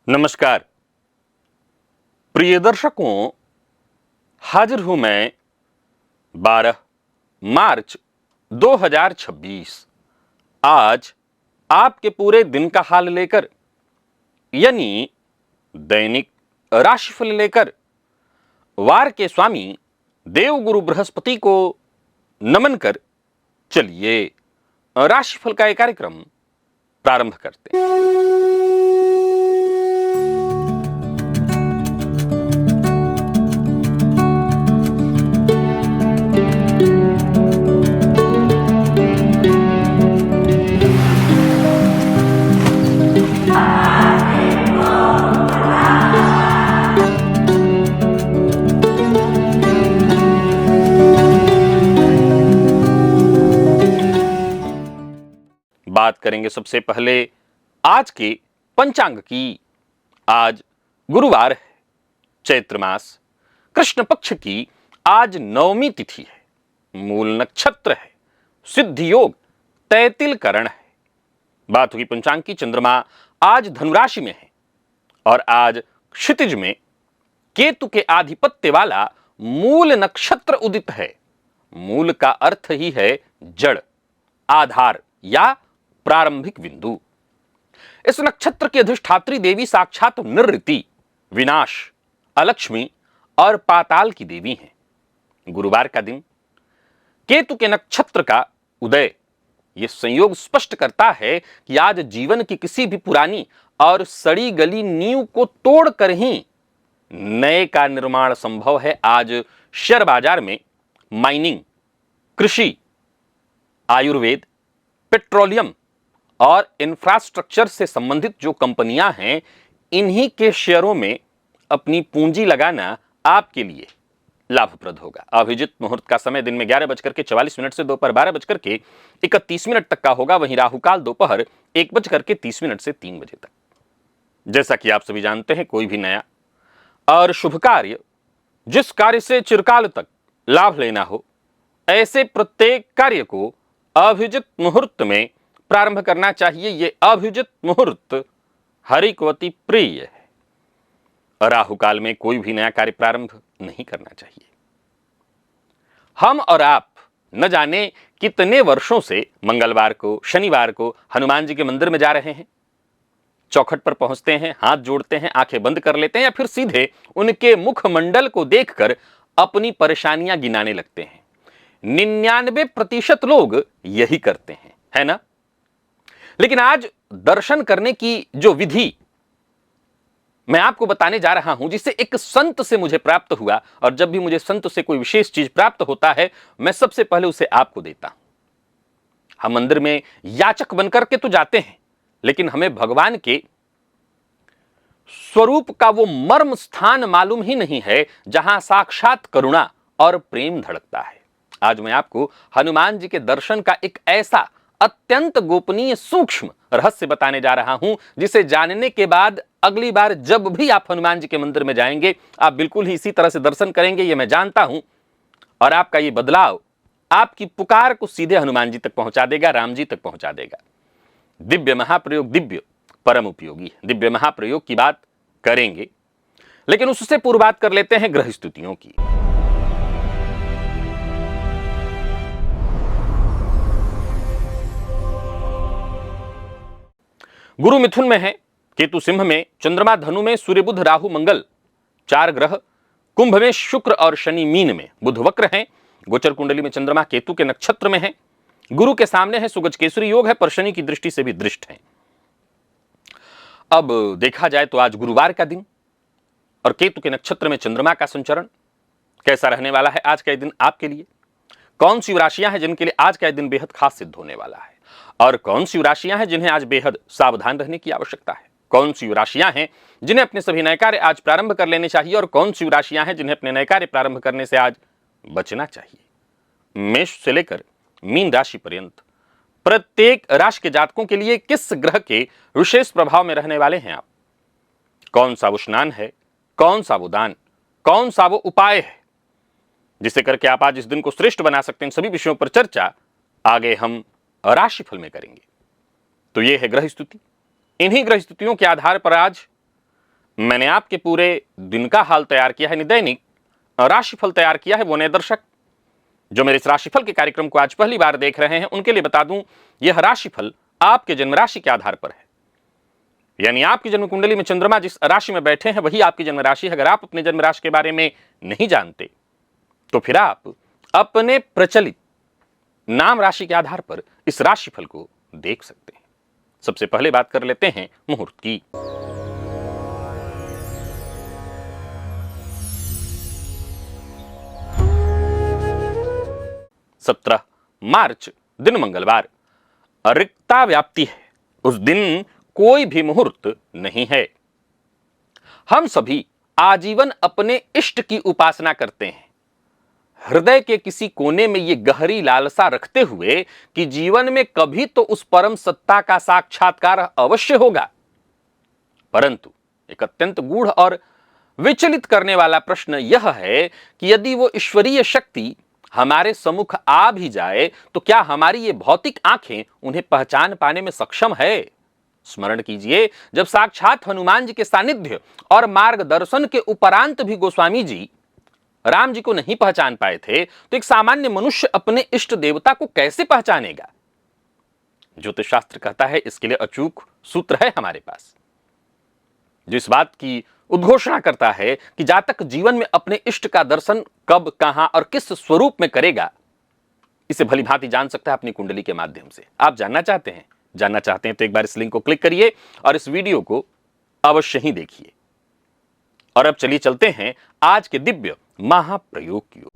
नमस्कार प्रिय दर्शकों, हाजिर हूं मैं 12 मार्च 2026। आज आपके पूरे दिन का हाल लेकर, यानी दैनिक राशिफल लेकर वार के स्वामी देवगुरु बृहस्पति को नमन कर चलिए राशिफल का एक कार्यक्रम प्रारंभ करते हैं। बात करेंगे सबसे पहले आज के पंचांग की। आज गुरुवार है, चैत्र मास, कृष्ण पक्ष की आज नवमी तिथि है, मूल नक्षत्र है, सिद्धि योग, तैतिल करण है। बात हुई पंचांग की। चंद्रमा आज धनुराशि में है और आज क्षितिज में केतु के आधिपत्य वाला मूल नक्षत्र उदित है। मूल का अर्थ ही है जड़, आधार या प्रारंभिक बिंदु। इस नक्षत्र की अधिष्ठात्री देवी साक्षात निवृत्ति, विनाश, अलक्ष्मी और पाताल की देवी हैं। गुरुवार का दिन, केतु के नक्षत्र का उदय, यह संयोग स्पष्ट करता है कि आज जीवन की किसी भी पुरानी और सड़ी गली नींव को तोड़कर ही नए का निर्माण संभव है। आज शेयर बाजार में माइनिंग, कृषि, आयुर्वेद, पेट्रोलियम और इंफ्रास्ट्रक्चर से संबंधित जो कंपनियां हैं, इन्हीं के शेयरों में अपनी पूंजी लगाना आपके लिए लाभप्रद होगा। अभिजित मुहूर्त का समय दिन में 11:44 से दोपहर 12:31 तक का होगा। वहीं राहुकाल दोपहर 1:30 से 3 बजे तक। जैसा कि आप सभी जानते हैं, कोई भी नया और शुभ कार्य, जिस कार्य से चिरकाल तक लाभ लेना हो, ऐसे प्रत्येक कार्य को अभिजित मुहूर्त में प्रारंभ करना चाहिए। यह अभिजित मुहूर्त हरि को अति प्रिय है। राहुकाल में कोई भी नया कार्य प्रारंभ नहीं करना चाहिए। हम और आप न जाने कितने वर्षों से मंगलवार को, शनिवार को हनुमान जी के मंदिर में जा रहे हैं। चौखट पर पहुंचते हैं, हाथ जोड़ते हैं, आंखें बंद कर लेते हैं या फिर सीधे उनके मुखमंडल को देखकर अपनी परेशानियां गिनाने लगते हैं। 99% लोग यही करते हैं, है ना? लेकिन आज दर्शन करने की जो विधि मैं आपको बताने जा रहा हूं, जिसे एक संत से मुझे प्राप्त हुआ, और जब भी मुझे संत से कोई विशेष चीज प्राप्त होता है, मैं सबसे पहले उसे आपको देता हूं। हम मंदिर में याचक बनकर के तो जाते हैं, लेकिन हमें भगवान के स्वरूप का वो मर्म स्थान मालूम ही नहीं है जहां साक्षात करुणा और प्रेम धड़कता है। आज मैं आपको हनुमान जी के दर्शन का एक ऐसा अत्यंत गोपनीय सूक्ष्म रहस्य बताने जा रहा हूं, जिसे जानने के बाद अगली बार जब भी आप हनुमान जी के मंदिर में जाएंगे, आप बिल्कुल ही इसी तरह से दर्शन करेंगे, यह मैं जानता हूं। और आपका यह बदलाव आपकी पुकार को सीधे हनुमान जी तक पहुंचा देगा, राम जी तक पहुंचा देगा। दिव्य महाप्रयोग, दिव्य परम उपयोगी। दिव्य महाप्रयोग की बात करेंगे, लेकिन उससे पूर्व बात कर लेते हैं ग्रह स्थितियों की। गुरु मिथुन में है, केतु सिंह में, चंद्रमा धनु में, सूर्य बुध राहु मंगल 4 ग्रह कुंभ में, शुक्र और शनि मीन में, बुध वक्र हैं। गोचर कुंडली में चंद्रमा केतु के नक्षत्र में है, गुरु के सामने है, सुगज केसरी योग है, पर शनि की दृष्टि से भी दृष्ट है। अब देखा जाए तो आज गुरुवार का दिन और केतु के नक्षत्र में चंद्रमा का संचरण कैसा रहने वाला है आज का दिन आपके लिए। कौन सी राशियां हैं जिनके लिए आज का दिन बेहद खास सिद्ध होने वाला है, और कौन सी राशियां हैं जिन्हें आज बेहद सावधान रहने की आवश्यकता है। कौन सी राशियां हैं जिन्हें अपने सभी नए कार्य आज प्रारंभ कर लेने चाहिए, और कौन सी राशियां हैं जिन्हें अपने नए कार्य प्रारंभ करने से आज बचना चाहिए। मेष से लेकर मीन राशि पर्यंत प्रत्येक राशि के जातकों के लिए किस ग्रह के विशेष प्रभाव में रहने वाले हैं आप, कौन सा वो स्नान है, कौन सा वो दान, कौन सा वो उपाय है जिसे करके आप आज इस दिन को श्रेष्ठ बना सकते हैं। इन सभी विषयों पर चर्चा आगे हम राशिफल में करेंगे। तो ये है ग्रह स्थिति। इन्हीं ग्रह स्थितियों के आधार पर आज मैंने आपके पूरे दिन का हाल तैयार किया है, दैनिक राशिफल तैयार किया है। वो नए दर्शक जो मेरे इस राशिफल के कार्यक्रम को आज पहली बार देख रहे हैं, उनके लिए बता दूं, यह राशिफल आपके जन्म राशि के आधार पर है। यानी आपकी जन्म कुंडली में चंद्रमा जिस राशि में बैठे हैं वही आपकी जन्म राशि है। अगर आप अपने जन्म राशि के बारे में नहीं जानते तो फिर आप अपने प्रचलित नाम राशि के आधार पर इस राशिफल को देख सकते हैं। सबसे पहले बात कर लेते हैं मुहूर्त की। 17 मार्च दिन मंगलवार, रिक्ता व्याप्ति है। उस दिन कोई भी मुहूर्त नहीं है। हम सभी आजीवन अपने इष्ट की उपासना करते हैं, हृदय के किसी कोने में ये गहरी लालसा रखते हुए कि जीवन में कभी तो उस परम सत्ता का साक्षात्कार अवश्य होगा। परंतु एक अत्यंत गूढ़ और विचलित करने वाला प्रश्न यह है कि यदि वो ईश्वरीय शक्ति हमारे सम्मुख आ भी जाए तो क्या हमारी ये भौतिक आंखें उन्हें पहचान पाने में सक्षम है? स्मरण कीजिए, जब साक्षात हनुमान जी के सानिध्य और मार्गदर्शन के उपरांत भी गोस्वामी जी राम जी को नहीं पहचान पाए थे, तो एक सामान्य मनुष्य अपने इष्ट देवता को कैसे पहचानेगा? ज्योतिष शास्त्र कहता है, इसके लिए अचूक सूत्र है हमारे पास, जो इस बात की उद्घोषणा करता है कि जातक जीवन में अपने इष्ट का दर्शन कब, कहां और किस स्वरूप में करेगा, इसे भली भांति जान सकता है अपनी कुंडली के माध्यम से। आप जानना चाहते हैं तो एक बार इस लिंक को क्लिक करिए और इस वीडियो को अवश्य ही देखिए। और अब चलिए चलते हैं आज के दिव्य महाप्रयोग की ओर।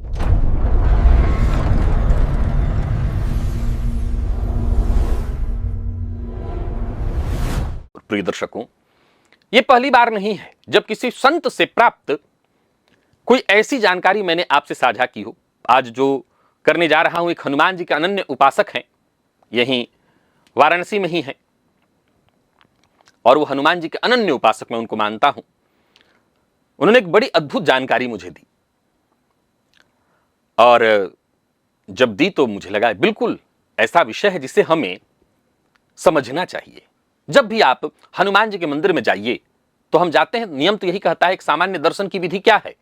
प्रिय दर्शकों, यह पहली बार नहीं है जब किसी संत से प्राप्त कोई ऐसी जानकारी मैंने आपसे साझा की हो। आज जो करने जा रहा हूं, एक हनुमान जी के अनन्य उपासक हैं, यहीं वाराणसी में ही हैं, और वो हनुमान जी के अनन्य उपासक मैं उनको मानता हूं। उन्होंने एक बड़ी अद्भुत जानकारी मुझे दी, और जब दी तो मुझे लगा बिल्कुल ऐसा विषय है जिसे हमें समझना चाहिए। जब भी आप हनुमान जी के मंदिर में जाइए तो हम जाते हैं, नियम तो यही कहता है, एक सामान्य दर्शन की विधि क्या है।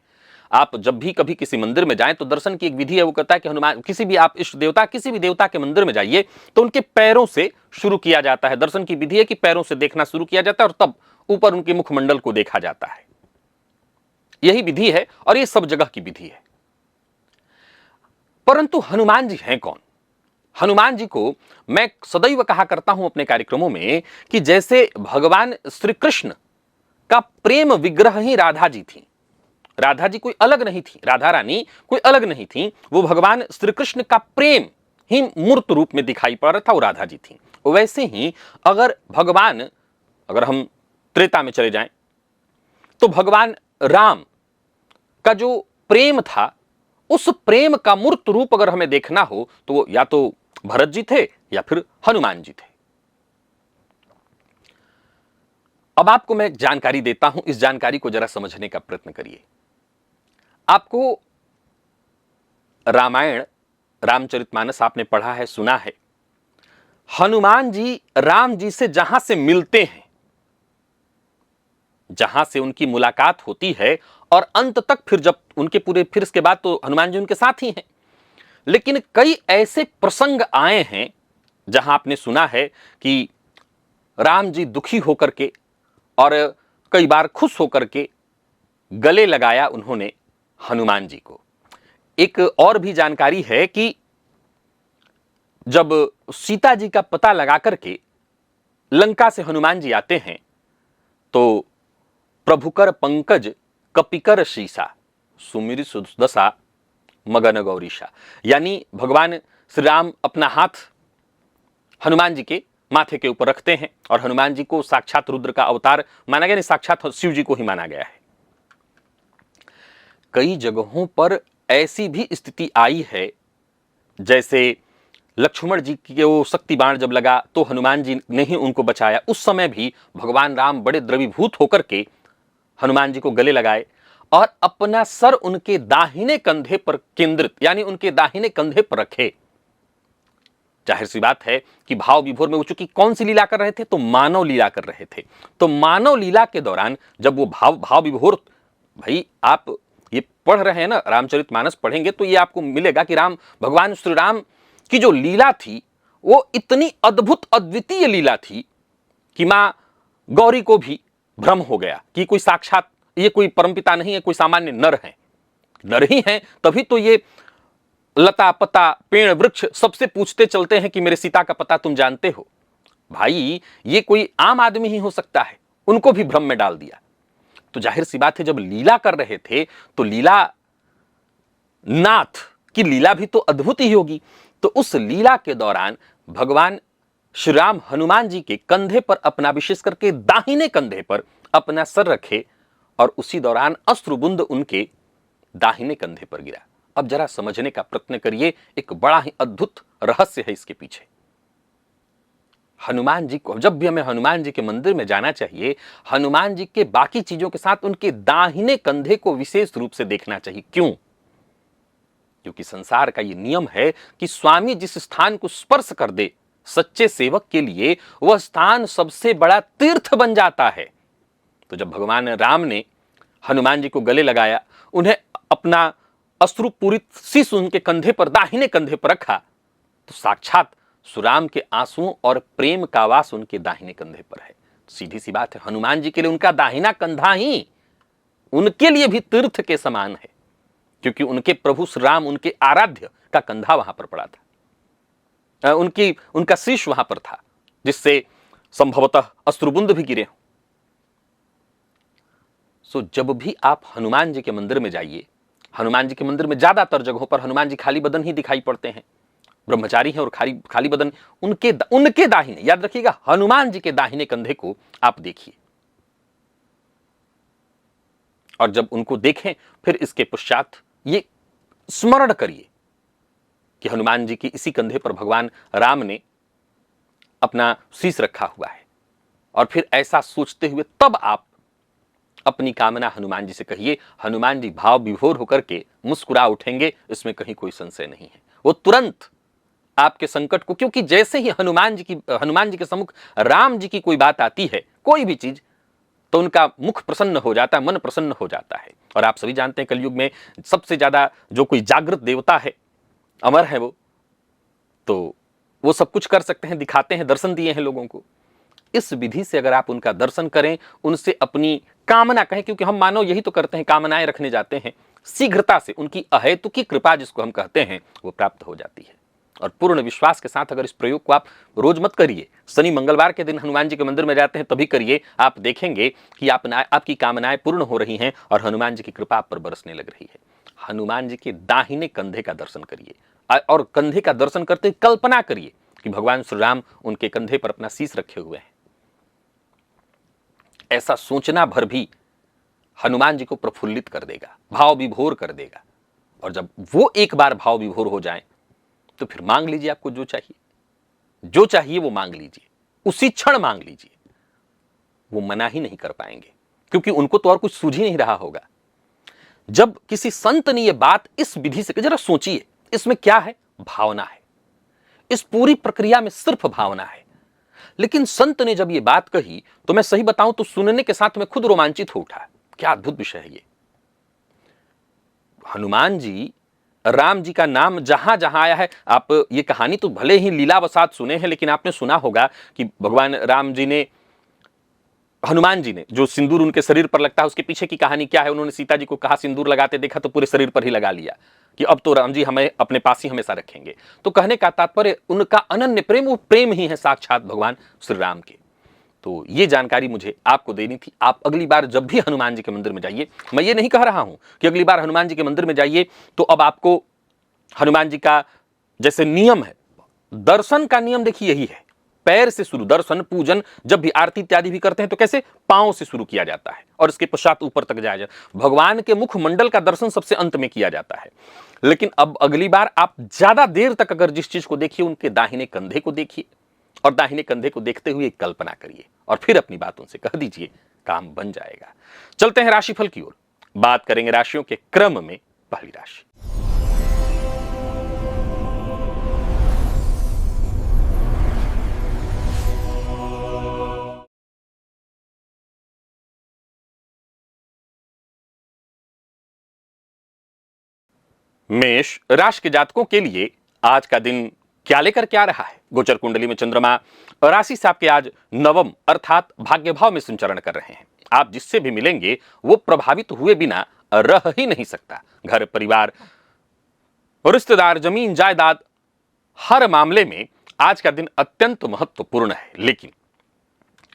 आप जब भी कभी किसी मंदिर में जाएं तो दर्शन की एक विधि है, वो कहता है कि हनुमान, किसी भी आप इष्ट देवता, किसी भी देवता के मंदिर में जाइए तो उनके पैरों से शुरू किया जाता है। दर्शन की विधि है कि पैरों से देखना शुरू किया जाता है और तब ऊपर उनके मुखमंडल को देखा जाता है। यही विधि है और ये सब जगह की विधि है। परंतु हनुमान जी हैं कौन? हनुमान जी को मैं सदैव कहा करता हूं अपने कार्यक्रमों में कि जैसे भगवान श्री कृष्ण का प्रेम विग्रह ही राधा जी थी। राधा जी कोई अलग नहीं थी, राधा रानी कोई अलग नहीं थी, वो भगवान श्री कृष्ण का प्रेम ही मूर्त रूप में दिखाई पड़ रहा था, वो राधा जी थी। वैसे ही अगर हम त्रेता में चले जाएं तो भगवान राम का जो प्रेम था, उस प्रेम का मूर्त रूप अगर हमें देखना हो तो वो या तो भरत जी थे या फिर हनुमान जी थे। अब आपको मैं जानकारी देता हूं, इस जानकारी को जरा समझने का प्रयत्न करिए। आपको रामायण, रामचरितमानस आपने पढ़ा है, सुना है। हनुमान जी राम जी से जहां से मिलते हैं, जहां से उनकी मुलाकात होती है, और अंत तक फिर जब उनके पूरे, फिर इसके बाद तो हनुमान जी उनके साथ ही हैं। लेकिन कई ऐसे प्रसंग आए हैं जहां आपने सुना है कि राम जी दुखी होकर के और कई बार खुश होकर के गले लगाया उन्होंने हनुमान जी को। एक और भी जानकारी है कि जब सीता जी का पता लगा करके लंका से हनुमान जी आते हैं तो प्रभुकर पंकज कपिकर शीशा सुमिर सुदशा मगन गौरीशा, यानी भगवान श्री राम अपना हाथ हनुमान जी के माथे के ऊपर रखते हैं और हनुमान जी को साक्षात रुद्र का अवतार माना गया, नहीं साक्षात शिव जी को ही माना गया है। कई जगहों पर ऐसी भी स्थिति आई है, जैसे लक्ष्मण जी के वो शक्ति बाण जब लगा तो हनुमान जी ने ही उनको बचाया। उस समय भी भगवान राम बड़े द्रवीभूत होकर के हनुमान जी को गले लगाए और अपना सर उनके दाहिने कंधे पर केंद्रित, यानी उनके दाहिने कंधे पर रखे। जाहिर सी बात है कि भाव विभोर में वो चूंकि कौन सी लीला कर रहे थे, तो मानव लीला कर रहे थे। तो मानव लीला के दौरान जब वो भाव विभोर, भाई आप ये पढ़ रहे हैं ना, रामचरितमानस पढ़ेंगे तो ये आपको मिलेगा कि भगवान श्री राम की जो लीला थी वो इतनी अद्भुत अद्वितीय लीला थी कि मां गौरी को भी भ्रम हो गया कि कोई साक्षात ये कोई परमपिता नहीं है, कोई सामान्य नर है। नर ही हैं तभी तो ये लता पता पेड़ वृक्ष सबसे पूछते चलते हैं कि मेरे सीता का पता तुम जानते हो। भाई ये कोई आम आदमी ही हो सकता है, उनको भी भ्रम में डाल दिया। तो जाहिर सी बात है जब लीला कर रहे थे तो लीला नाथ की लीला भी तो अद्भुत ही होगी। तो उस लीला के दौरान भगवान श्री राम हनुमान जी के कंधे पर अपना, विशेष करके दाहिने कंधे पर अपना सर रखे और उसी दौरान अश्रुबुंद उनके दाहिने कंधे पर गिरा। अब जरा समझने का प्रयत्न करिए, एक बड़ा ही अद्भुत रहस्य है इसके पीछे। हनुमान जी को जब भी हमें हनुमान जी के मंदिर में जाना चाहिए, हनुमान जी के बाकी चीजों के साथ उनके दाहिने कंधे को विशेष रूप से देखना चाहिए। क्यों? क्योंकि संसार का यह नियम है कि स्वामी जिस स्थान को स्पर्श कर दे सच्चे सेवक के लिए वह स्थान सबसे बड़ा तीर्थ बन जाता है। तो जब भगवान राम ने हनुमान जी को गले लगाया, उन्हें अपना अश्रुपूरित शीश उनके कंधे पर, दाहिने कंधे पर रखा, तो साक्षात सुराम के आंसुओं और प्रेम का वास उनके दाहिने कंधे पर है। सीधी सी बात है, हनुमान जी के लिए उनका दाहिना कंधा ही उनके लिए भी तीर्थ के समान है, क्योंकि उनके प्रभु श्री राम, उनके आराध्य का कंधा वहां पर पड़ा था, उनका शीश वहां पर था, जिससे संभवतः अश्रुबुंद भी गिरे हों। सो जब भी आप हनुमान जी के मंदिर में जाइए, हनुमान जी के मंदिर में ज्यादातर जगहों पर हनुमान जी खाली बदन ही दिखाई पड़ते हैं, ब्रह्मचारी हैं और खाली बदन। उनके दाहिने, याद रखिएगा, हनुमान जी के दाहिने कंधे को आप देखिए और जब उनको देखें फिर इसके पश्चात ये स्मरण करिए कि हनुमान जी की इसी कंधे पर भगवान राम ने अपना शीश रखा हुआ है। और फिर ऐसा सोचते हुए तब आप अपनी कामना हनुमान जी से कहिए। हनुमान जी भाव विभोर होकर के मुस्कुरा उठेंगे, इसमें कहीं कोई संशय नहीं है। वो तुरंत आपके संकट को, क्योंकि जैसे ही हनुमान जी के सम्मुख राम जी की कोई बात आती है, कोई भी चीज, तो उनका मुख प्रसन्न हो जाता है, मन प्रसन्न हो जाता है। और आप सभी जानते हैं कलयुग में सबसे ज्यादा जो कोई जागृत देवता है, अमर है वो, तो वो सब कुछ कर सकते हैं, दिखाते हैं, दर्शन दिए हैं लोगों को। इस विधि से अगर आप उनका दर्शन करें, उनसे अपनी कामना कहें, क्योंकि हम मानव यही तो करते हैं, कामनाएं रखने जाते हैं, शीघ्रता से उनकी अहेतुकी कृपा जिसको हम कहते हैं वो प्राप्त हो जाती है। और पूर्ण विश्वास के साथ अगर इस प्रयोग को आप रोज मत करिए, शनि मंगलवार के दिन हनुमान जी के मंदिर में जाते हैं तभी करिए, आप देखेंगे कि आपकी कामनाएं पूर्ण हो रही हैं और हनुमान जी की कृपा आप पर बरसने लग रही है। हनुमान जी के दाहिने कंधे का दर्शन करिए और कंधे का दर्शन करते कल्पना करिए कि भगवान श्री राम उनके कंधे पर अपना शीश रखे हुए हैं। ऐसा सोचना भर भी हनुमान जी को प्रफुल्लित कर देगा, भाव विभोर कर देगा। और जब वो एक बार भाव विभोर हो जाए तो फिर मांग लीजिए, आपको जो चाहिए वो मांग लीजिए, उसी क्षण मांग लीजिए। वो मना ही नहीं कर पाएंगे, क्योंकि उनको तो और कुछ सूझ ही नहीं रहा होगा। जब किसी संत ने ये बात इस विधि से, जरा सोचिए, इसमें क्या है? भावना है। इस पूरी प्रक्रिया में सिर्फ भावना है। लेकिन संत ने जब ये बात कही तो मैं सही बताऊं तो सुनने के साथ में खुद रोमांचित हो उठा। क्या अद्भुत विषय है ये। हनुमान जी, राम जी का नाम जहां जहां आया है, आप ये कहानी तो भले ही लीलावसात सुने हैं, लेकिन आपने सुना होगा कि भगवान राम जी ने, हनुमान जी ने जो सिंदूर उनके शरीर पर लगता है उसके पीछे की कहानी क्या है? उन्होंने सीता जी को कहा, सिंदूर लगाते देखा तो पूरे शरीर पर ही लगा लिया कि अब तो राम जी हमें अपने पास ही हमेशा रखेंगे। तो कहने का तात्पर्य उनका अनन्य प्रेम, वो प्रेम ही है साक्षात भगवान श्री राम के। तो ये जानकारी मुझे आपको देनी थी। आप अगली बार जब भी हनुमान जी के मंदिर में जाइए, मैं ये नहीं कह रहा हूं कि अगली बार हनुमान जी के मंदिर में जाइए तो अब आपको हनुमान जी का जैसे नियम है, दर्शन का नियम देखिए यही है, पैर से शुरू। दर्शन, पूजन, जब भी आरती इत्यादि भी करते हैं तो कैसे? पांव से शुरू किया जाता है और इसके पश्चात ऊपर तक जाया जाता। भगवान के मुख मंडल का दर्शन सबसे अंत में किया जाता है। लेकिन अब अगली बार आप ज्यादा देर तक अगर जिस चीज को देखिए, उनके दाहिने कंधे को देखिए और दाहिने कंधे को देखते हुए कल्पना करिए और फिर अपनी बात उनसे कह दीजिए, काम बन जाएगा। चलते हैं राशिफल की ओर, बात करेंगे राशियों के क्रम में। पहली राशि मेष राशि के जातकों के लिए आज का दिन क्या लेकर के आ रहा है? गोचर कुंडली में चंद्रमा राशि से आपके आज नवम अर्थात भाग्य भाव में संचरण कर रहे हैं। आप जिससे भी मिलेंगे वो प्रभावित हुए बिना रह ही नहीं सकता। घर परिवार रिश्तेदार जमीन जायदाद हर मामले में आज का दिन अत्यंत महत्वपूर्ण है, लेकिन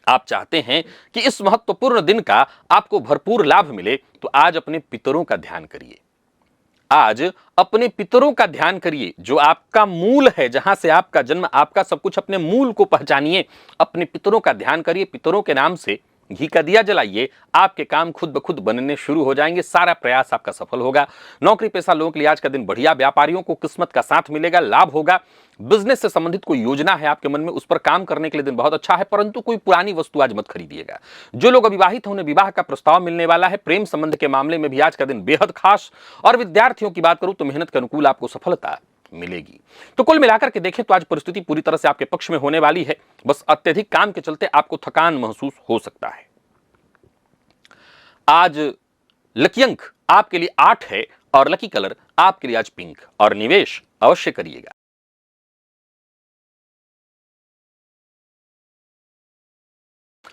आप चाहते हैं कि इस महत्वपूर्ण दिन का आपको भरपूर लाभ मिले तो आज अपने पितरों का ध्यान करिए। आज अपने पितरों का ध्यान करिए, जो आपका मूल है, जहां से आपका जन्म, आपका सब कुछ, अपने मूल को पहचानिए। अपने पितरों का ध्यान करिए, पितरों के नाम से घी का दिया जलाइए। आपके काम खुद ब खुद बनने शुरू हो जाएंगे, सारा प्रयास आपका सफल होगा। नौकरी पेशा लोगों के लिए आज का दिन बढ़िया। व्यापारियों को किस्मत का साथ मिलेगा, लाभ होगा। बिजनेस से संबंधित कोई योजना है आपके मन में, उस पर काम करने के लिए दिन बहुत अच्छा है, परंतु कोई पुरानी वस्तु आज मत खरीदिएगा। जो लोग अविवाहित हैं उन्हें विवाह का प्रस्ताव मिलने वाला है। प्रेम संबंध के मामले में भी आज का दिन बेहद खास। और विद्यार्थियों की बात करूं तो मेहनत के अनुकूल आपको सफलता मिलेगी। तो कुल मिलाकर के देखें तो आज परिस्थिति पूरी तरह से आपके पक्ष में होने वाली है। बस अत्यधिक काम के चलते आपको थकान महसूस हो सकता है। आज लकी अंक आपके लिए 8 है और लकी कलर आपके लिए आज पिंक। और निवेश अवश्य करिएगा।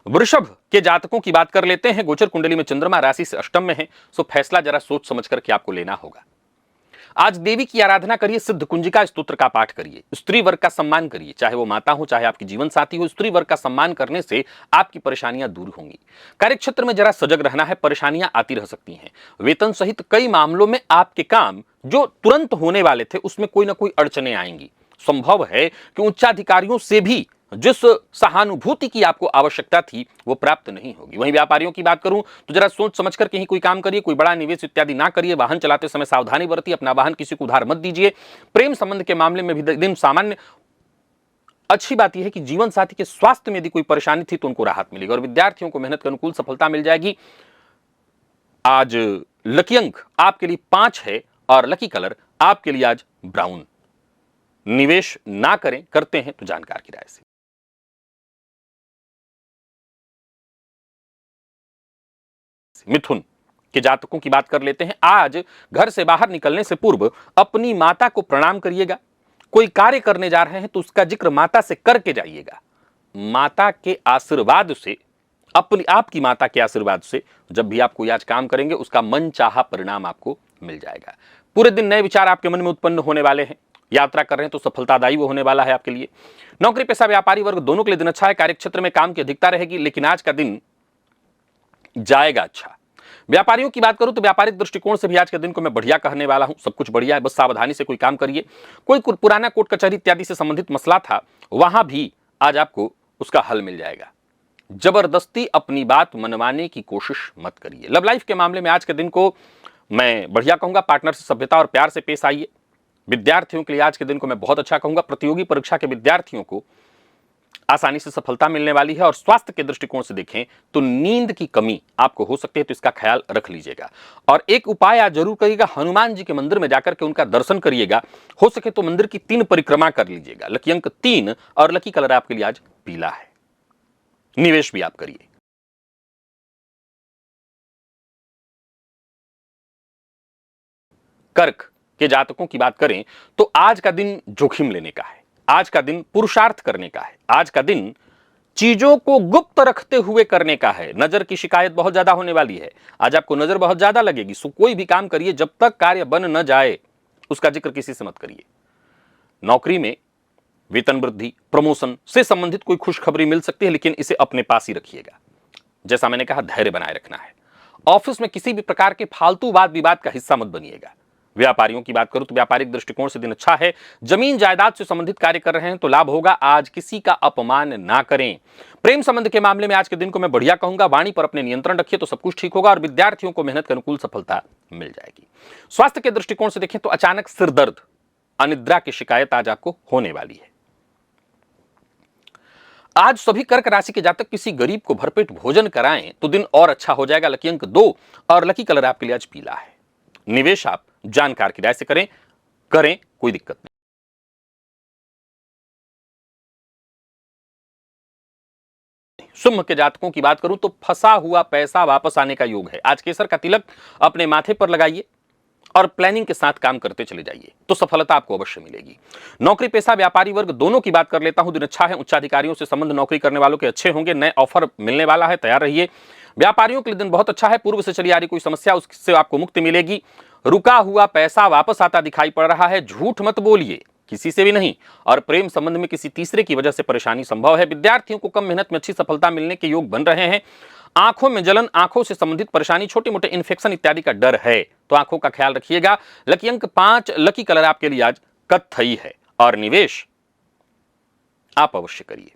वृषभ के जातकों की बात कर लेते हैं। गोचर कुंडली में चंद्रमा राशि से अष्टम में है, सो फैसला जरा सोच समझ करके आपको लेना होगा। आज देवी की आराधना करिए, सिद्ध कुंजिका स्तोत्र का पाठ करिए, स्त्री वर्ग का सम्मान करिए, चाहे वो माता हो चाहे आपकी जीवन साथी हो। स्त्री वर्ग का सम्मान करने से आपकी परेशानियां दूर होंगी। कार्यक्षेत्र में जरा सजग रहना है, परेशानियां आती रह सकती हैं। वेतन सहित कई मामलों में आपके काम जो तुरंत होने वाले थे उसमें कोई ना कोई अड़चने आएंगी। संभव है कि उच्चाधिकारियों से भी जिस सहानुभूति की आपको आवश्यकता थी वो प्राप्त नहीं होगी। वहीं व्यापारियों की बात करूं तो जरा सोच समझ कर कहीं कोई काम करिए, कोई बड़ा निवेश इत्यादि ना करिए। वाहन चलाते समय सावधानी बरतिए, अपना वाहन किसी को उधार मत दीजिए। प्रेम संबंध के मामले में भी दिन सामान्य। अच्छी बात यह है कि जीवन साथी के स्वास्थ्य में यदि कोई परेशानी थी तो उनको राहत मिलेगी और विद्यार्थियों को मेहनत के अनुकूल सफलता मिल जाएगी। आज लकी अंक आपके लिए 5 है और लकी कलर आपके लिए आज ब्राउन। निवेश ना करें, करते हैं तो जानकार की राय से। मिथुन के जातकों की बात कर लेते हैं। आज घर से बाहर निकलने से पूर्व अपनी माता को प्रणाम करिएगा। कोई कार्य करने जा रहे हैं तो उसका जिक्र माता से करके जाइएगा। माता के आशीर्वाद से, अपनी आपकी माता के आशीर्वाद से जब भी आप कोई आज काम करेंगे उसका मनचाहा परिणाम आपको मिल जाएगा। पूरे दिन नए विचार आपके मन में उत्पन्न होने वाले हैं। यात्रा कर रहे हैं तो सफलतादायी वो होने वाला है आपके लिए। नौकरी पेशा व्यापारी वर्ग दोनों के लिए दिन अच्छा है। कार्यक्षेत्र में काम की अधिकता रहेगी, लेकिन आज का दिन जाएगा अच्छा। व्यापारियों की बात करूं तो व्यापारिक दृष्टिकोण से भी आज के दिन को मैं बढ़िया कहने वाला हूं। सब कुछ बढ़िया है, बस सावधानी से कोई काम करिए। कोई पुराना कोर्ट कचहरी इत्यादि से संबंधित मसला था, वहां भी आज आपको उसका हल मिल जाएगा। जबरदस्ती अपनी बात मनवाने की कोशिश मत करिए। लव लाइफ के मामले में आज के दिन को मैं बढ़िया कहूंगा। पार्टनर से सभ्यता और प्यार से पेश आइए। विद्यार्थियों के लिए आज के दिन को मैं बहुत अच्छा कहूंगा। प्रतियोगी परीक्षा के विद्यार्थियों को आसानी से सफलता मिलने वाली है। और स्वास्थ्य के दृष्टिकोण से देखें तो नींद की कमी आपको हो सकती है, तो इसका ख्याल रख लीजिएगा। और एक उपाय आज जरूर करिएगा, हनुमान जी के मंदिर में जाकर के उनका दर्शन करिएगा। हो सके तो मंदिर की 3 परिक्रमा कर लीजिएगा। लकी अंक 3 और लकी कलर आपके लिए आज पीला है। निवेश भी आप करिए। कर्क के जातकों की बात करें तो आज का दिन जोखिम लेने का है। आज का दिन पुरुषार्थ करने का है। आज का दिन चीजों को गुप्त रखते हुए करने का है। नजर की शिकायत बहुत ज्यादा होने वाली है। आज आपको नजर बहुत ज्यादा लगेगी। सो कोई भी काम करिए, जब तक कार्य बन न जाए उसका जिक्र किसी से मत करिए। नौकरी में वेतन वृद्धि, प्रमोशन से संबंधित कोई खुशखबरी मिल सकती है, लेकिन इसे अपने पास ही रखिएगा। जैसा मैंने कहा, धैर्य बनाए रखना है। ऑफिस में किसी भी प्रकार के फालतू वाद विवाद का हिस्सा मत बनिएगा। व्यापारियों की बात करूं तो व्यापारिक दृष्टिकोण से दिन अच्छा है। जमीन जायदाद से संबंधित कार्य कर रहे हैं तो लाभ होगा। आज किसी का अपमान ना करें। प्रेम संबंध के मामले में आज के दिन को मैं बढ़िया कहूंगा। वाणी पर अपने नियंत्रण रखिए तो सब कुछ ठीक होगा और विद्यार्थियों को मेहनत के अनुकूल सफलता मिल जाएगी। स्वास्थ्य के दृष्टिकोण से देखें तो अचानक सिर दर्द, अनिद्रा की शिकायत आज आपको होने वाली है। आज सभी कर्क राशि के जातक किसी गरीब को भरपेट भोजन कराएं तो दिन और अच्छा हो जाएगा। लकी अंक 2 और लकी कलर आपके लिए आज पीला है। निवेश आप जानकार की राय से करें, कोई दिक्कत नहीं। सिंह के जातकों की बात करूं तो फंसा हुआ पैसा वापस आने का योग है। आज केसर का तिलक अपने माथे पर लगाइए और प्लानिंग के साथ काम करते चले जाइए तो सफलता आपको अवश्य मिलेगी। नौकरी पेशा व्यापारी वर्ग दोनों की बात कर लेता हूं, दिन अच्छा है। उच्चाधिकारियों से संबंध नौकरी करने वालों के अच्छे होंगे, नए ऑफर मिलने वाला है, तैयार रहिए। व्यापारियों के लिए दिन बहुत अच्छा है। पूर्व से चली आ रही कोई समस्या उससे आपको मुक्ति मिलेगी। रुका हुआ पैसा वापस आता दिखाई पड़ रहा है। झूठ मत बोलिए, किसी से भी नहीं। और प्रेम संबंध में किसी तीसरे की वजह से परेशानी संभव है। विद्यार्थियों को कम मेहनत में अच्छी सफलता मिलने के योग बन रहे हैं। आंखों में जलन, आंखों से संबंधित परेशानी, छोटे मोटे इन्फेक्शन इत्यादि का डर है, तो आंखों का ख्याल रखिएगा। लकी अंक 5, लकी कलर आपके लिए आज कत्थई है और निवेश आप अवश्य करिए।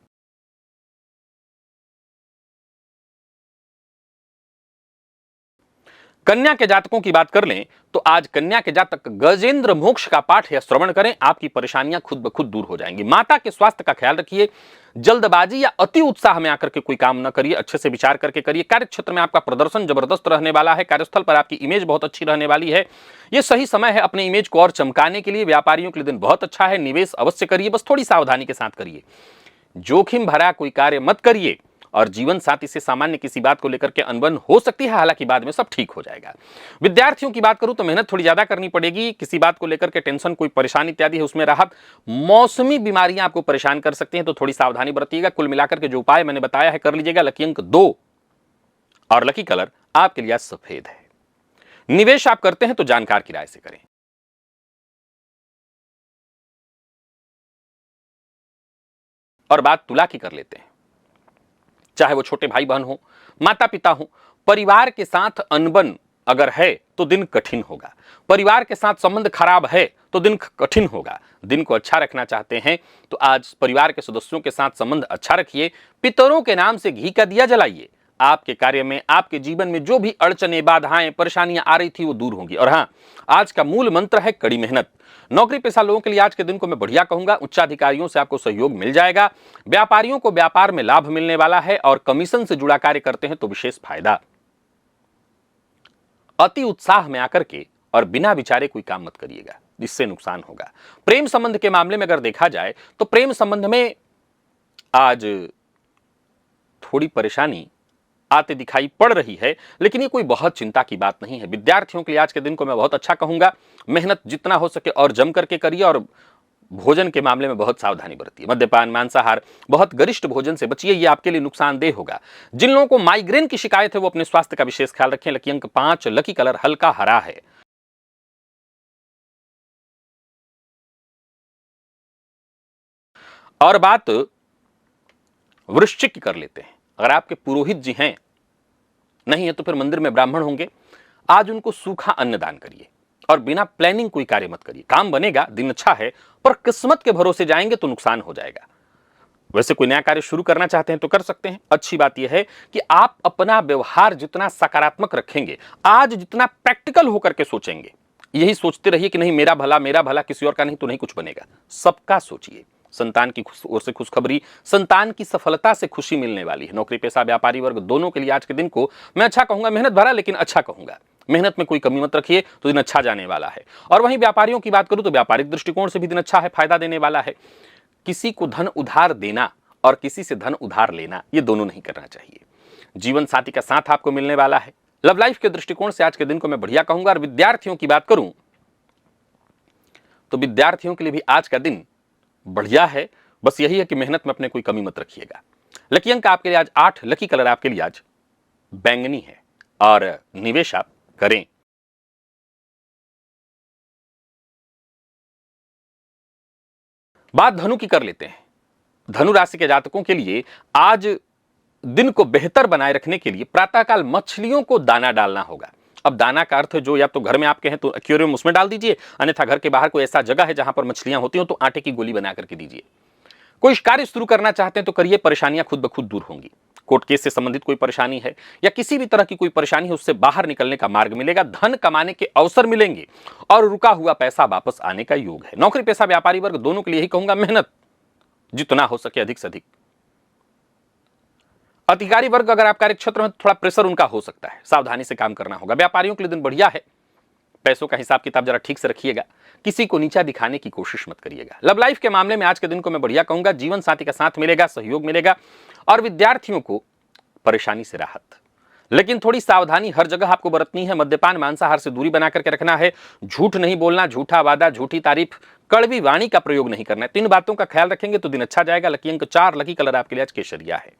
कन्या के जातकों की बात कर लें तो आज कन्या के जातक गजेंद्र मोक्ष का पाठ या श्रवण करें, आपकी परेशानियां खुद ब खुद दूर हो जाएंगी। माता के स्वास्थ्य का ख्याल रखिए। जल्दबाजी या अति उत्साह में आकर के कोई काम न करिए, अच्छे से विचार करके करिए। कार्य क्षेत्र में आपका प्रदर्शन जबरदस्त रहने वाला है। कार्यस्थल पर आपकी इमेज बहुत अच्छी रहने वाली है। यह सही समय है अपने इमेज को और चमकाने के लिए। व्यापारियों के लिए दिन बहुत अच्छा है। निवेश अवश्य करिए, बस थोड़ी सावधानी के साथ करिए। जोखिम भरा कोई कार्य मत करिए और जीवन साथी से सामान्य किसी बात को लेकर के अनबन हो सकती है, हालांकि बाद में सब ठीक हो जाएगा। विद्यार्थियों की बात करूं तो मेहनत थोड़ी ज्यादा करनी पड़ेगी। किसी बात को लेकर के टेंशन, कोई परेशानी इत्यादि है उसमें राहत। मौसमी बीमारियां आपको परेशान कर सकती हैं, तो थोड़ी सावधानी बरतिएगा। कुल मिलाकर के जो उपाय मैंने बताया है कर लीजिएगा। लकी अंक 2 और लकी कलर आपके लिए सफेद है। निवेश आप करते हैं तो जानकार की राय से करें। और बात तुला की कर लेते हैं। चाहे वो छोटे भाई बहन हो, माता पिता हो, परिवार के साथ अनबन अगर है तो दिन कठिन होगा। परिवार के साथ संबंध खराब है तो दिन कठिन होगा। दिन को अच्छा रखना चाहते हैं तो आज परिवार के सदस्यों के साथ संबंध अच्छा रखिए। पितरों के नाम से घी का दिया जलाइए। आपके कार्य में, आपके जीवन में जो भी अड़चने, बाधाएं, परेशानियां आ रही थी वो दूर होंगी। और हां, आज का मूल मंत्र है कड़ी मेहनत। नौकरी पेशा लोगों के लिए आज के दिन को मैं बढ़िया कहूंगा। उच्चाधिकारियों से आपको सहयोग मिल जाएगा। व्यापारियों को व्यापार में लाभ मिलने वाला है और कमीशन से जुड़ा कार्य करते हैं तो विशेष फायदा। अति उत्साह में आकर के और बिना विचारे कोई काम मत करिएगा, जिससे नुकसान होगा। प्रेम संबंध के मामले में अगर देखा जाए तो प्रेम संबंध में आज थोड़ी परेशानी आते दिखाई पड़ रही है, लेकिन ये कोई बहुत चिंता की बात नहीं है। विद्यार्थियों के लिए आज के दिन को मैं बहुत अच्छा कहूंगा। मेहनत जितना हो सके और जम करके करिए और भोजन के मामले में बहुत सावधानी बरतिए। मद्यपान, मांसाहार, बहुत गरिष्ठ भोजन से बचिए, ये आपके लिए नुकसानदेह होगा। जिन लोगों को माइग्रेन की शिकायत है वो अपने स्वास्थ्य का विशेष ख्याल रखें। लकी अंक 5, लकी कलर हल्का हरा है। और बात वृश्चिक की कर लेते हैं। अगर आपके पुरोहित जी हैं, नहीं है तो फिर मंदिर में ब्राह्मण होंगे, आज उनको सूखा अन्न दान करिए और बिना प्लानिंग कोई कार्य मत करिए। काम बनेगा, दिन अच्छा है, पर किस्मत के भरोसे जाएंगे तो नुकसान हो जाएगा। वैसे कोई नया कार्य शुरू करना चाहते हैं तो कर सकते हैं। अच्छी बात यह है कि आप अपना व्यवहार जितना सकारात्मक रखेंगे, आज जितना प्रैक्टिकल होकर के सोचेंगे, यही सोचते रहिए कि नहीं मेरा भला, किसी और का नहीं, तो नहीं कुछ बनेगा। सबका सोचिए। संतान की ओर से खुशखबरी, संतान की सफलता से खुशी मिलने वाली है। नौकरी पेशा व्यापारी वर्ग दोनों के लिए आज के दिन को मैं अच्छा कहूंगा। मेहनत भरा लेकिन अच्छा कहूंगा। मेहनत में कोई कमी मत रखिए तो दिन अच्छा जाने वाला है। और वहीं व्यापारियों की बात करूं तो व्यापारिक दृष्टिकोण से भी दिन अच्छा है, फायदा देने वाला है। किसी को धन उधार देना और किसी से धन उधार लेना, ये दोनों नहीं करना चाहिए। जीवन साथी का साथ आपको मिलने वाला है। लव लाइफ के दृष्टिकोण से आज के दिन को मैं बढ़िया कहूंगा। और विद्यार्थियों की बात करूं तो विद्यार्थियों के लिए भी आज का दिन बढ़िया है। बस यही है कि मेहनत में अपने कोई कमी मत रखिएगा। लकी अंक आपके लिए आज 8, लकी कलर आपके लिए आज बैंगनी है और निवेश आप करें। बात धनु की कर लेते हैं। धनु राशि के जातकों के लिए आज दिन को बेहतर बनाए रखने के लिए प्रातःकाल मछलियों को दाना डालना होगा। अब दाना का अर्थ जो या तो घर में आपके हैं तो एक्वेरियम उसमें डाल दीजिए, अन्यथा घर के बाहर कोई ऐसा जगह है जहां पर मछलियां होती हो तो आटे की गोली बना करके दीजिए। कोई कार्य शुरू करना चाहते हैं तो करिए, परेशानियां खुद ब खुद दूर होंगी। कोर्ट केस से संबंधित कोई परेशानी है या किसी भी तरह की कोई परेशानी है, उससे बाहर निकलने का मार्ग मिलेगा। धन कमाने के अवसर मिलेंगे और रुका हुआ पैसा वापस आने का योग है। नौकरी पेशा व्यापारी वर्ग दोनों के लिए यही कहूंगा, मेहनत जितना हो सके अधिक से अधिक। अधिकारी वर्ग अगर आप कार्य क्षेत्र में, थोड़ा प्रेशर उनका हो सकता है, सावधानी से काम करना होगा। व्यापारियों के लिए दिन बढ़िया है। पैसों का हिसाब किताब जरा ठीक से रखिएगा। किसी को नीचा दिखाने की कोशिश मत करिएगा। लव लाइफ के मामले में आज के दिन को मैं बढ़िया कहूंगा। जीवन साथी का साथ मिलेगा, सहयोग मिलेगा और विद्यार्थियों को परेशानी से राहत। लेकिन थोड़ी सावधानी हर जगह आपको बरतनी है। मद्यपान मांसाहार से दूरी बना करके रखना है। झूठ नहीं बोलना, झूठा वादा, झूठी तारीफ, कड़वी वाणी का प्रयोग नहीं करना है। 3 बातों का ख्याल रखेंगे तो दिन अच्छा जाएगा। लकी अंक 4, लकी कलर आपके लिए आज केसरिया है।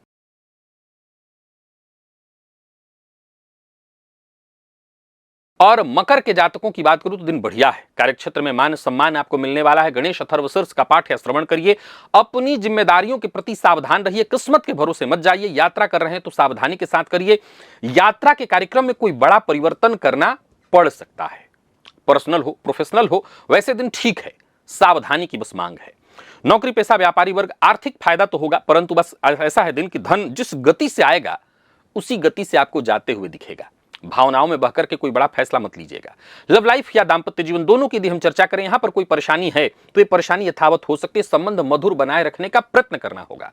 और मकर के जातकों की बात करूं तो दिन बढ़िया है। कार्यक्षेत्र में मान सम्मान आपको मिलने वाला है। गणेश अथर्वशीर्ष का पाठ या श्रवण करिए। अपनी जिम्मेदारियों के प्रति सावधान रहिए। किस्मत के भरोसे मत जाइए। यात्रा कर रहे हैं तो सावधानी के साथ करिए। यात्रा के कार्यक्रम में कोई बड़ा परिवर्तन करना पड़ सकता है। पर्सनल हो प्रोफेशनल हो, वैसे दिन ठीक है। सावधानी की बस मांग है। नौकरी पेशा व्यापारी वर्ग आर्थिक फायदा तो होगा, परंतु बस ऐसा है दिन की धन जिस गति से आएगा उसी गति से आपको जाते हुए दिखेगा। भावनाओं में बहकर के कोई बड़ा फैसला मत लीजिएगा। लव लाइफ या दाम्पत्य जीवन दोनों की यदि हम चर्चा करें, यहां पर कोई परेशानी है तो ये परेशानी यथावत हो सकती है। संबंध मधुर बनाए रखने का प्रयत्न करना होगा।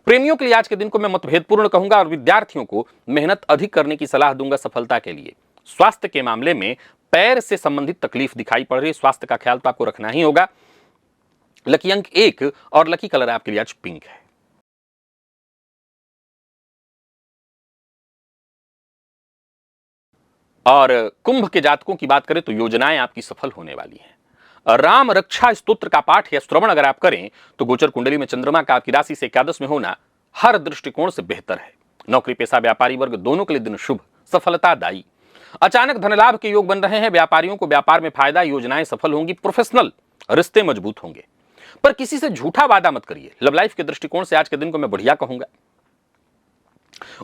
प्रेमियों के लिए आज के दिन को मैं मतभेदपूर्ण कहूंगा और विद्यार्थियों को मेहनत अधिक करने की सलाह दूंगा सफलता के लिए। स्वास्थ्य के मामले में पैर से संबंधित तकलीफ दिखाई पड़ रही है। स्वास्थ्य का ख्याल तो आपको रखना ही होगा। लकी अंक 1 और लकी कलर आपके लिए आज पिंक है। और कुंभ के जातकों की बात करें तो योजनाएं आपकी सफल होने वाली हैं। राम रक्षा स्तोत्र का पाठ या श्रवण अगर आप करें तो गोचर कुंडली में चंद्रमा का आपकी राशि से एकादश में होना हर दृष्टिकोण से बेहतर है। नौकरी पेशा व्यापारी वर्ग दोनों के लिए दिन शुभ, सफलतादायी। अचानक धन लाभ के योग बन रहे हैं। व्यापारियों को व्यापार में फायदा, योजनाएं सफल होंगी। प्रोफेशनल रिश्ते मजबूत होंगे, पर किसी से झूठा वादा मत करिए। लव लाइफ के दृष्टिकोण से आज के दिन को मैं बढ़िया कहूंगा।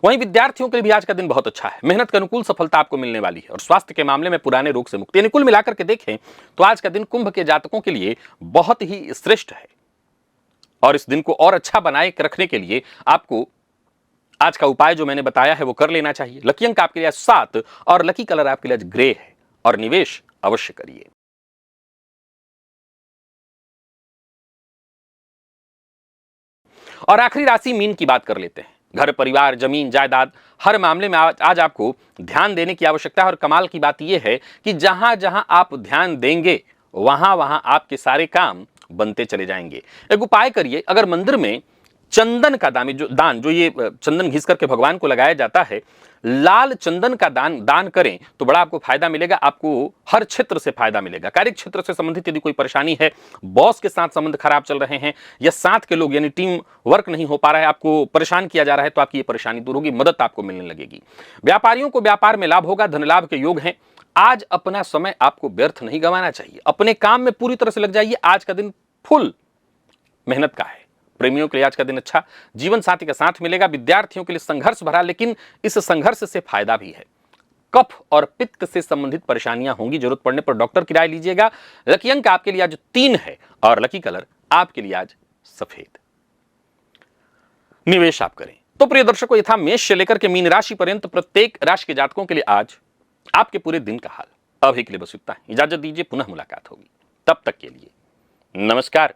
वहीं विद्यार्थियों के लिए भी आज का दिन बहुत अच्छा है। मेहनत के अनुकूल सफलता आपको मिलने वाली है और स्वास्थ्य के मामले में पुराने रोग से मुक्ति। कुल मिलाकर के देखें तो आज का दिन कुंभ के जातकों के लिए बहुत ही श्रेष्ठ है। और इस दिन को और अच्छा बनाए रखने के लिए आपको आज का उपाय जो मैंने बताया है वो कर लेना चाहिए। लकी अंक आपके लिए 7 और लकी कलर आपके लिए ग्रे है। और निवेश अवश्य करिए। और आखिरी राशि मीन की बात कर लेते हैं। घर परिवार, जमीन जायदाद, हर मामले में आज आपको ध्यान देने की आवश्यकता है। और कमाल की बात यह है कि जहां जहां आप ध्यान देंगे वहां वहां आपके सारे काम बनते चले जाएंगे। एक उपाय करिए। अगर मंदिर में चंदन का दान जो ये चंदन घिस करके भगवान को लगाया जाता है, लाल चंदन का दान करें तो बड़ा आपको फायदा मिलेगा। आपको हर क्षेत्र से फायदा मिलेगा। कार्य क्षेत्र से संबंधित यदि कोई परेशानी है, बॉस के साथ संबंध खराब चल रहे हैं या साथ के लोग यानी टीम वर्क नहीं हो पा रहा है, आपको परेशान किया जा रहा है, तो आपकी ये परेशानी दूर होगी, मदद आपको मिलने लगेगी। व्यापारियों को व्यापार में लाभ होगा। धन लाभ के योग हैं। आज अपना समय आपको व्यर्थ नहीं गंवाना चाहिए। अपने काम में पूरी तरह से लग जाइए। आज का दिन फुल मेहनत का है। प्रेमियों के लिए आज का दिन अच्छा, जीवन साथी का साथ मिलेगा। विद्यार्थियों के लिए संघर्ष भरा, लेकिन इस संघर्ष से फायदा भी है। कफ और पित्त से संबंधित परेशानियां होंगी, जरूरत पड़ने पर डॉक्टर की राय लीजिएगा। लकी अंक आपके लिए आज 3 है और लकी कलर आपके लिए आज सफेद। निवेश आप करें तो प्रिय दर्शकों, यथा मेष से लेकर के मीन राशि पर्यंत प्रत्येक राशि के जातकों के लिए आज आपके पूरे दिन का हाल। अभी के लिए बस इतना। इजाजत दीजिए, पुनः मुलाकात होगी। तब तक के लिए नमस्कार।